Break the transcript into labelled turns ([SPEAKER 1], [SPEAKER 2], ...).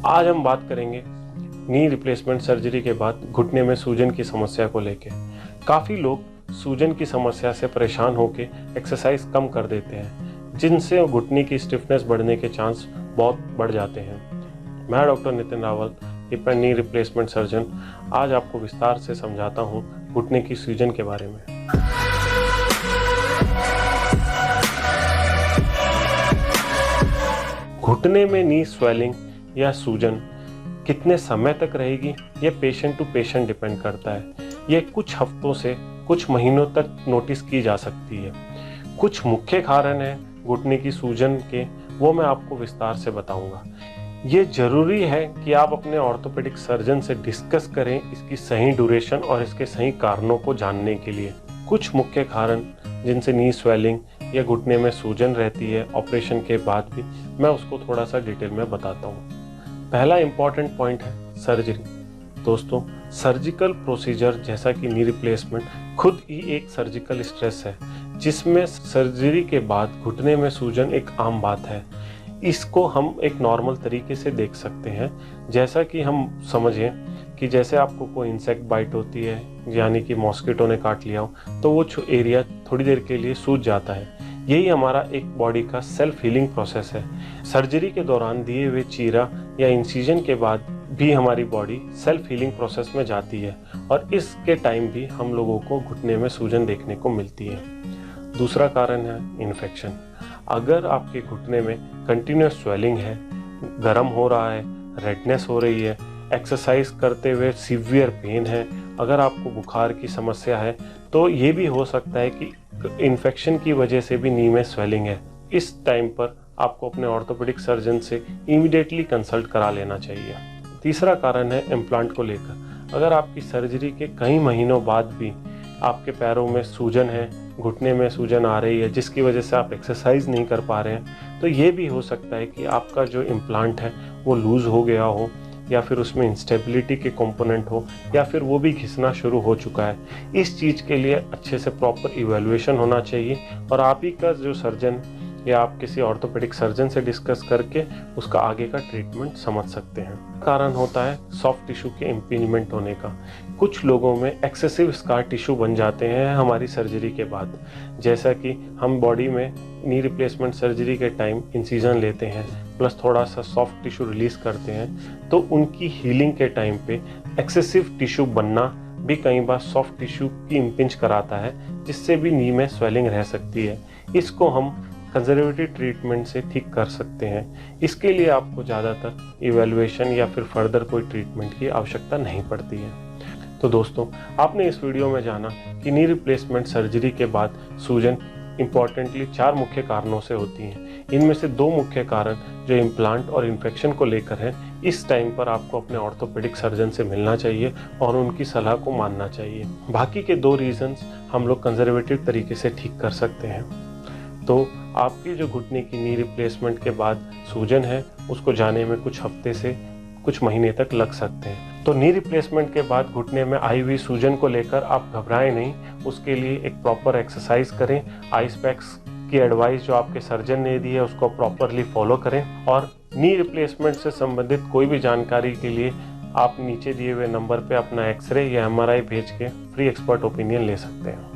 [SPEAKER 1] आज हम बात करेंगे नी रिप्लेसमेंट सर्जरी के बाद घुटने में सूजन की समस्या को लेकर। काफ़ी लोग सूजन की समस्या से परेशान होकर एक्सरसाइज कम कर देते हैं, जिनसे घुटने की स्टिफनेस बढ़ने के चांस बहुत बढ़ जाते हैं। मैं doctor Nitin Rawal, knee replacement surgeon, आज आपको विस्तार से समझाता हूँ घुटने की सूजन के बारे में। घुटने में नी स्वेलिंग या सूजन कितने समय तक रहेगी, यह पेशेंट टू पेशेंट डिपेंड करता है। यह कुछ हफ्तों से कुछ महीनों तक नोटिस की जा सकती है। कुछ मुख्य कारण हैं घुटने की सूजन के, वो मैं आपको विस्तार से बताऊंगा। ये जरूरी है कि आप अपने ऑर्थोपेडिक सर्जन से डिस्कस करें इसकी सही ड्यूरेशन और इसके सही कारणों को जानने के लिए। कुछ मुख्य कारण जिनसे नी स्वेलिंग या घुटने में सूजन रहती है ऑपरेशन के बाद भी, मैं उसको थोड़ा सा डिटेल में बताता हूँ। पहला इंपॉर्टेंट पॉइंट है सर्जरी। दोस्तों, सर्जिकल प्रोसीजर जैसा कि नी रिप्लेसमेंट खुद ही एक सर्जिकल स्ट्रेस है, जिसमें सर्जरी के बाद घुटने में सूजन एक आम बात है। इसको हम एक नॉर्मल तरीके से देख सकते हैं। जैसा कि हम समझें कि जैसे आपको कोई इंसेक्ट बाइट होती है, यानी कि मॉस्किटो ने काट लिया हो, तो वो एरिया थोड़ी देर के लिए सूज जाता है। यही हमारा एक बॉडी का सेल्फ हीलिंग प्रोसेस है। सर्जरी के दौरान दिए हुए चीरा या इंसिजन के बाद भी हमारी बॉडी सेल्फ हीलिंग प्रोसेस में जाती है, और इसके टाइम भी हम लोगों को घुटने में सूजन देखने को मिलती है। दूसरा कारण है इन्फेक्शन। अगर आपके घुटने में कंटिन्यूस स्वेलिंग है, गर्म हो रहा है, रेडनेस हो रही है, एक्सरसाइज करते हुए सीवियर पेन है, अगर आपको बुखार की समस्या है, तो ये भी हो सकता है कि इन्फेक्शन की वजह से भी नी में स्वेलिंग है। इस टाइम पर आपको अपने ऑर्थोपेडिक सर्जन से इमीडिएटली कंसल्ट करा लेना चाहिए। तीसरा कारण है इम्प्लांट को लेकर। अगर आपकी सर्जरी के कई महीनों बाद भी आपके पैरों में सूजन है, घुटने में सूजन आ रही है, जिसकी वजह से आप एक्सरसाइज नहीं कर पा रहे हैं, तो ये भी हो सकता है कि आपका जो इम्प्लांट है वो लूज़ हो गया हो, या फिर उसमें इंस्टेबिलिटी के कंपोनेंट हो, या फिर वो भी घिसना शुरू हो चुका है। इस चीज़ के लिए अच्छे से प्रॉपर इवैल्यूएशन होना चाहिए, और आप ही का जो सर्जन या आप किसी ऑर्थोपेडिक सर्जन से डिस्कस करके उसका आगे का ट्रीटमेंट समझ सकते हैं। कारण होता है सॉफ्ट टिश्यू के इम्पिंजमेंट होने का। कुछ लोगों में एक्सेसिव स्कार टिश्यू बन जाते हैं हमारी सर्जरी के बाद। जैसा कि हम बॉडी में नी रिप्लेसमेंट सर्जरी के टाइम इंसिजन लेते हैं प्लस थोड़ा सा सॉफ्ट टिश्यू रिलीज करते हैं, तो उनकी हीलिंग के टाइम पे एक्सेसिव टिश्यू बनना भी कई बार सॉफ्ट टिश्यू की इम्पिंज कराता है, जिससे भी नी में स्वेलिंग रह सकती है। इसको हम कंजर्वेटिव ट्रीटमेंट से ठीक कर सकते हैं। इसके लिए आपको ज़्यादातर इवैल्यूएशन या फिर फर्दर कोई ट्रीटमेंट की आवश्यकता नहीं पड़ती है। तो दोस्तों, आपने इस वीडियो में जाना कि नी रिप्लेसमेंट सर्जरी के बाद सूजन इम्पॉर्टेंटली 4 मुख्य कारणों से होती हैं। इनमें से 2 मुख्य कारण जो इम्प्लांट और इन्फेक्शन को लेकर है, इस टाइम पर आपको अपने ऑर्थोपेडिक सर्जन से मिलना चाहिए और उनकी सलाह को मानना चाहिए। बाकी के 2 रीजंस हम लोग कंजर्वेटिव तरीके से ठीक कर सकते हैं। तो आपकी जो घुटने की नी रिप्लेसमेंट के बाद सूजन है, उसको जाने में कुछ हफ्ते से कुछ महीने तक लग सकते हैं। तो नी रिप्लेसमेंट के बाद घुटने में आई हुई सूजन को लेकर आप घबराएं नहीं। उसके लिए एक प्रॉपर एक्सरसाइज करें। आइस पैक्स की एडवाइस जो आपके सर्जन ने दी है उसको प्रॉपरली फॉलो करें, और नी रिप्लेसमेंट से संबंधित कोई भी जानकारी के लिए आप नीचे दिए हुए नंबर पे अपना एक्सरे या MRI भेज के फ्री एक्सपर्ट ओपिनियन ले सकते हैं।